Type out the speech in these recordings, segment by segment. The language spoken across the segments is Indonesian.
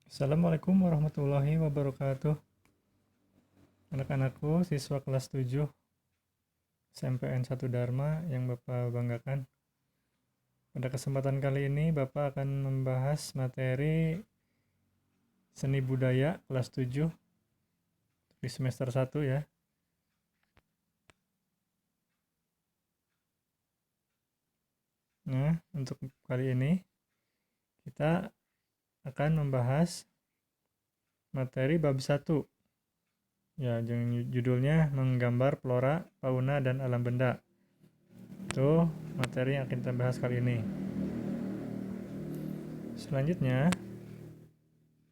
Assalamualaikum warahmatullahi wabarakatuh. Anak-anakku, siswa kelas 7 SMPN 1 Dharma yang Bapak banggakan. Pada kesempatan kali ini Bapak akan membahas materi seni budaya kelas 7 di semester 1 ya. Nah, untuk kali ini kita akan membahas materi bab 1. Ya, judulnya menggambar flora, fauna, dan alam benda. Itu materi yang akan kita bahas kali ini. Selanjutnya,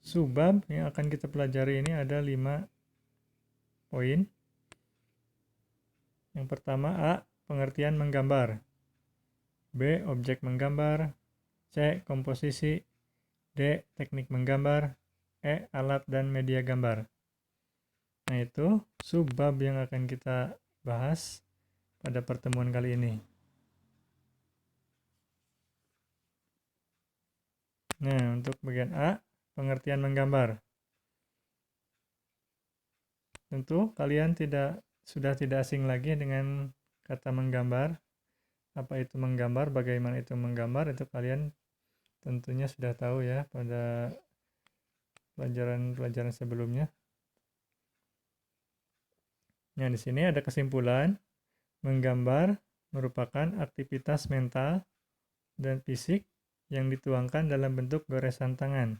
subbab yang akan kita pelajari ini ada 5 poin. Yang pertama A. Pengertian menggambar. B. Objek menggambar. C. Komposisi. D. Teknik menggambar. E. Alat dan media gambar. Nah, itu subbab yang akan kita bahas pada pertemuan kali ini. Nah, untuk bagian A, pengertian menggambar. Tentu kalian sudah tidak asing lagi dengan kata menggambar. Apa itu menggambar, bagaimana itu menggambar, itu kalian tentunya sudah tahu ya pada pelajaran-pelajaran sebelumnya. Nah, di sini ada kesimpulan, menggambar merupakan aktivitas mental dan fisik yang dituangkan dalam bentuk goresan tangan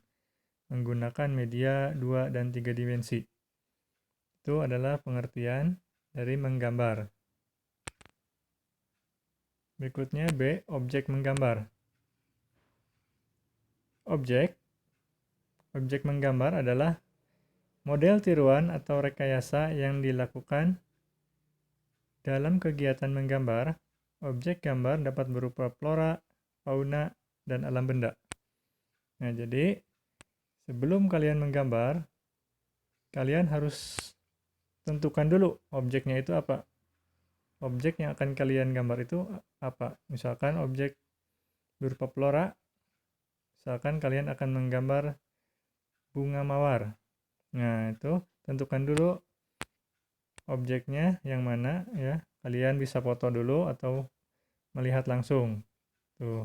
menggunakan media 2 dan 3 dimensi. Itu adalah pengertian dari menggambar. Berikutnya B, objek menggambar. Objek menggambar adalah model tiruan atau rekayasa yang dilakukan dalam kegiatan menggambar. Objek gambar dapat berupa flora, fauna, dan alam benda. Nah, jadi sebelum kalian menggambar, kalian harus tentukan dulu objeknya itu apa. Objek yang akan kalian gambar itu apa? Misalkan objek berupa flora, misalkan kalian akan menggambar bunga mawar. Nah, itu tentukan dulu objeknya yang mana ya. Kalian bisa foto dulu atau melihat langsung. Tuh.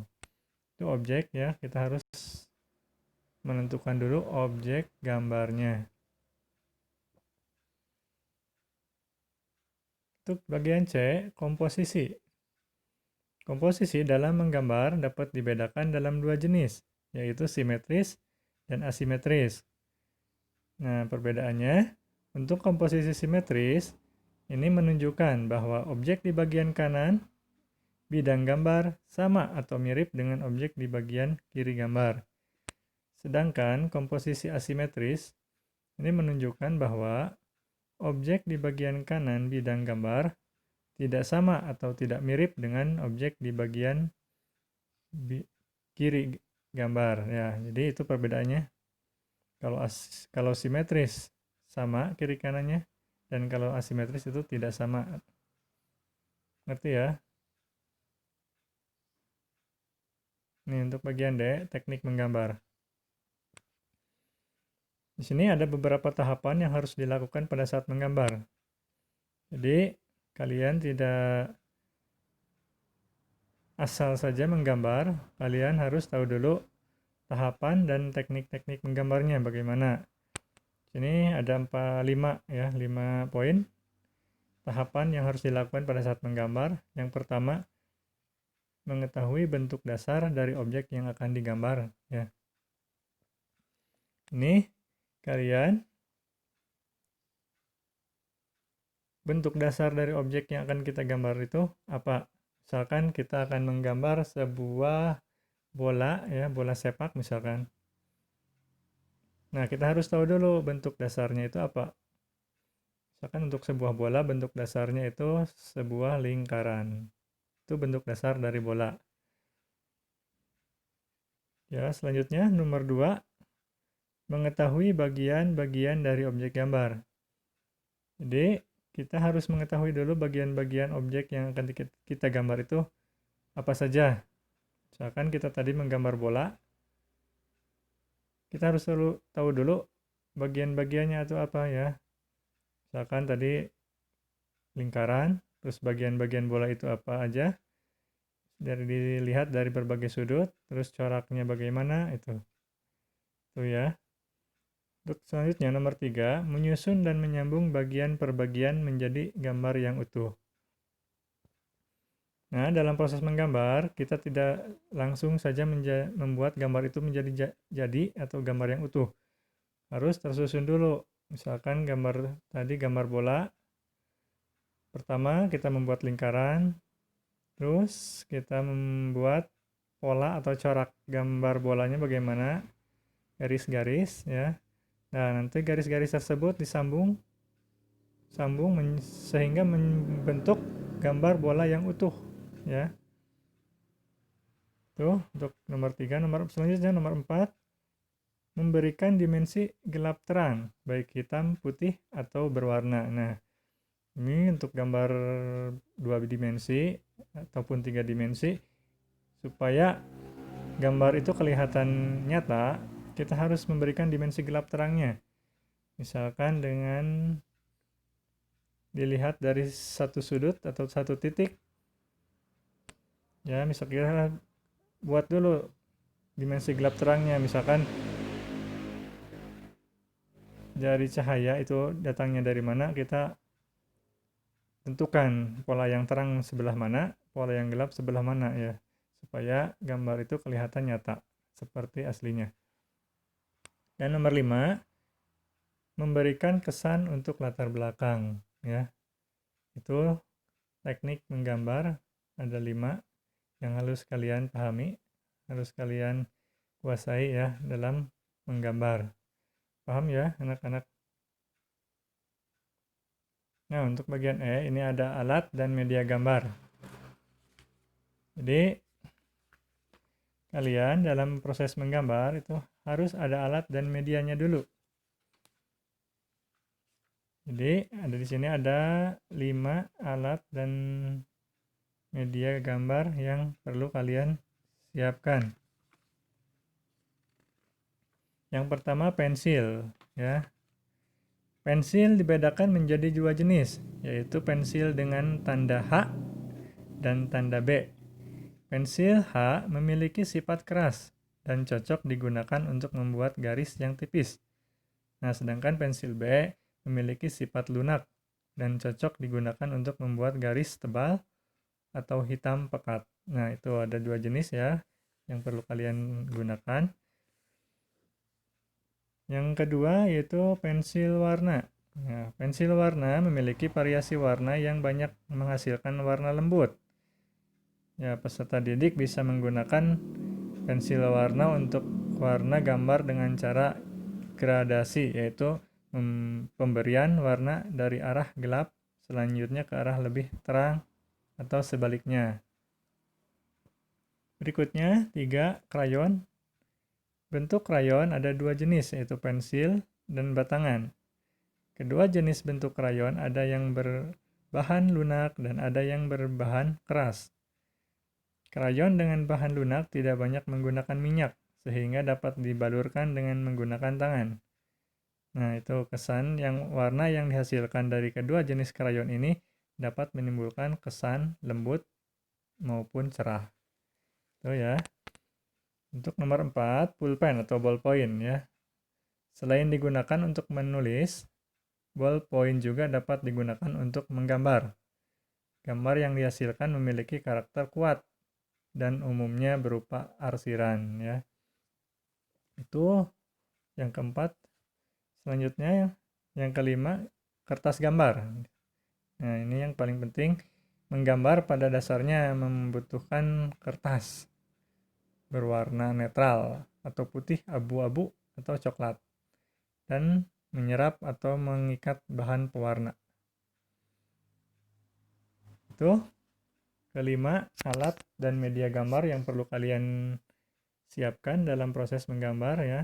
Itu objek ya, kita harus menentukan dulu objek gambarnya. Untuk bagian C, komposisi. Komposisi dalam menggambar dapat dibedakan dalam 2 jenis, yaitu simetris dan asimetris. Nah, perbedaannya, untuk komposisi simetris, ini menunjukkan bahwa objek di bagian kanan bidang gambar sama atau mirip dengan objek di bagian kiri gambar. Sedangkan komposisi asimetris ini menunjukkan bahwa objek di bagian kanan bidang gambar tidak sama atau tidak mirip dengan objek di bagian kiri gambar ya. Jadi itu perbedaannya. Kalau simetris sama kiri kanannya, dan kalau asimetris itu tidak sama. Ngerti ya? Ini untuk bagian D, teknik menggambar. Di sini ada beberapa tahapan yang harus dilakukan pada saat menggambar. Jadi, kalian tidak asal saja menggambar, kalian harus tahu dulu tahapan dan teknik-teknik menggambarnya bagaimana. Sini ada 5 poin tahapan yang harus dilakukan pada saat menggambar. Yang pertama, mengetahui bentuk dasar dari objek yang akan digambar ya. Ini kalian bentuk dasar dari objek yang akan kita gambar itu apa? Misalkan kita akan menggambar sebuah bola ya, bola sepak misalkan. Nah, kita harus tahu dulu bentuk dasarnya itu apa. Misalkan untuk sebuah bola bentuk dasarnya itu sebuah lingkaran. Itu bentuk dasar dari bola. Ya, selanjutnya nomor 2, mengetahui bagian-bagian dari objek gambar. Jadi, kita harus mengetahui dulu bagian-bagian objek yang akan kita gambar itu apa saja. Misalkan kita tadi menggambar bola, kita harus tahu dulu bagian-bagiannya atau apa ya. Misalkan tadi lingkaran, terus bagian-bagian bola itu apa aja, dilihat dari berbagai sudut, terus coraknya bagaimana, itu ya. Untuk selanjutnya nomor 3, menyusun dan menyambung bagian per bagian menjadi gambar yang utuh. Nah, dalam proses menggambar, kita tidak langsung saja membuat gambar itu menjadi jadi atau gambar yang utuh. Harus tersusun dulu. Misalkan tadi gambar bola. Pertama, kita membuat lingkaran. Terus, kita membuat pola atau corak gambar bolanya bagaimana. Garis-garis ya. Nah, nanti garis-garis tersebut disambung sehingga membentuk gambar bola yang utuh ya. Tuh, untuk nomor 3. Selanjutnya nomor 4, memberikan dimensi gelap terang, baik hitam, putih, atau berwarna. Nah, ini untuk gambar 2 dimensi ataupun 3 dimensi, supaya gambar itu kelihatan nyata, kita harus memberikan dimensi gelap terangnya. Misalkan dengan dilihat dari satu sudut atau satu titik, ya misalnya buat dulu dimensi gelap terangnya. Misalkan dari cahaya itu datangnya dari mana, kita tentukan pola yang terang sebelah mana, pola yang gelap sebelah mana ya, supaya gambar itu kelihatan nyata seperti aslinya. Dan nomor 5, memberikan kesan untuk latar belakang ya. Itu teknik menggambar ada 5 yang harus kalian pahami, harus kalian kuasai ya dalam menggambar. Paham ya anak-anak? Nah, untuk bagian E ini ada alat dan media gambar. Jadi kalian dalam proses menggambar itu harus ada alat dan medianya dulu. Jadi ada di sini ada 5 alat dan media gambar yang perlu kalian siapkan. Yang pertama pensil ya. Pensil dibedakan menjadi 2 jenis, yaitu pensil dengan tanda H dan tanda B. Pensil H memiliki sifat keras dan cocok digunakan untuk membuat garis yang tipis. Nah, sedangkan pensil B memiliki sifat lunak dan cocok digunakan untuk membuat garis tebal atau hitam pekat. Nah, itu ada 2 jenis ya yang perlu kalian gunakan. Yang kedua yaitu pensil warna. Nah, pensil warna memiliki variasi warna yang banyak menghasilkan warna lembut. Ya, peserta didik bisa menggunakan pensil warna untuk warna gambar dengan cara gradasi, yaitu pemberian warna dari arah gelap selanjutnya ke arah lebih terang atau sebaliknya. Berikutnya, 3, krayon. Bentuk krayon ada 2 jenis, yaitu pensil dan batangan. Kedua jenis bentuk krayon ada yang berbahan lunak dan ada yang berbahan keras. Krayon dengan bahan lunak tidak banyak menggunakan minyak, sehingga dapat dibalurkan dengan menggunakan tangan. Nah, itu kesan warna yang dihasilkan dari kedua jenis krayon ini dapat menimbulkan kesan lembut maupun cerah. Itu ya. Untuk nomor 4, pulpen atau ballpoint ya. Selain digunakan untuk menulis, ballpoint juga dapat digunakan untuk menggambar. Gambar yang dihasilkan memiliki karakter kuat dan umumnya berupa arsiran ya. Itu yang keempat. Selanjutnya yang kelima, kertas gambar. Nah, ini yang paling penting. Menggambar pada dasarnya membutuhkan kertas berwarna netral atau putih, abu-abu, atau coklat, dan menyerap atau mengikat bahan pewarna. Itu kelima alat dan media gambar yang perlu kalian siapkan dalam proses menggambar ya.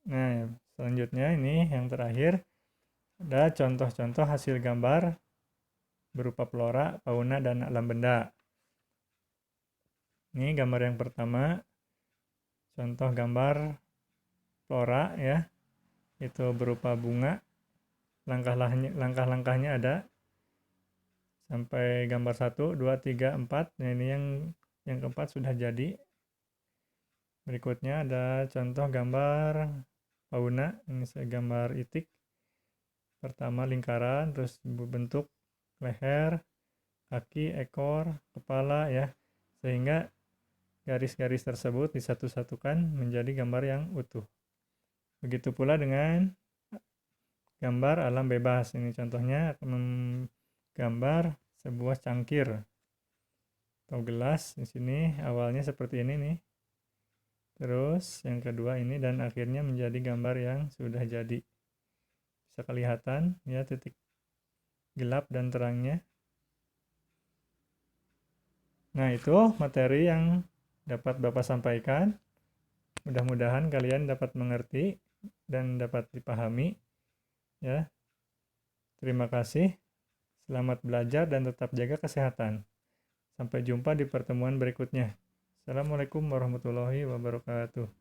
Nah, selanjutnya ini yang terakhir ada contoh-contoh hasil gambar berupa flora, fauna, dan alam benda. Ini gambar yang pertama, contoh gambar flora ya, itu berupa bunga. Langkah-langkahnya ada sampai gambar 1, 2, 3, 4. Nah, ini yang keempat sudah jadi. Berikutnya ada contoh gambar fauna. Ini saya gambar itik. Pertama lingkaran, terus bentuk leher, kaki, ekor, kepala ya. Sehingga garis-garis tersebut disatu-satukan menjadi gambar yang utuh. Begitu pula dengan gambar alam bebas. Ini contohnya menggambar sebuah cangkir atau gelas. Di sini awalnya seperti ini nih. Terus yang kedua ini dan akhirnya menjadi gambar yang sudah jadi. Bisa kelihatan ya titik gelap dan terangnya. Nah, itu materi yang dapat Bapak sampaikan. Mudah-mudahan kalian dapat mengerti dan dapat dipahami ya. Terima kasih. Selamat belajar dan tetap jaga kesehatan. Sampai jumpa di pertemuan berikutnya. Assalamualaikum warahmatullahi wabarakatuh.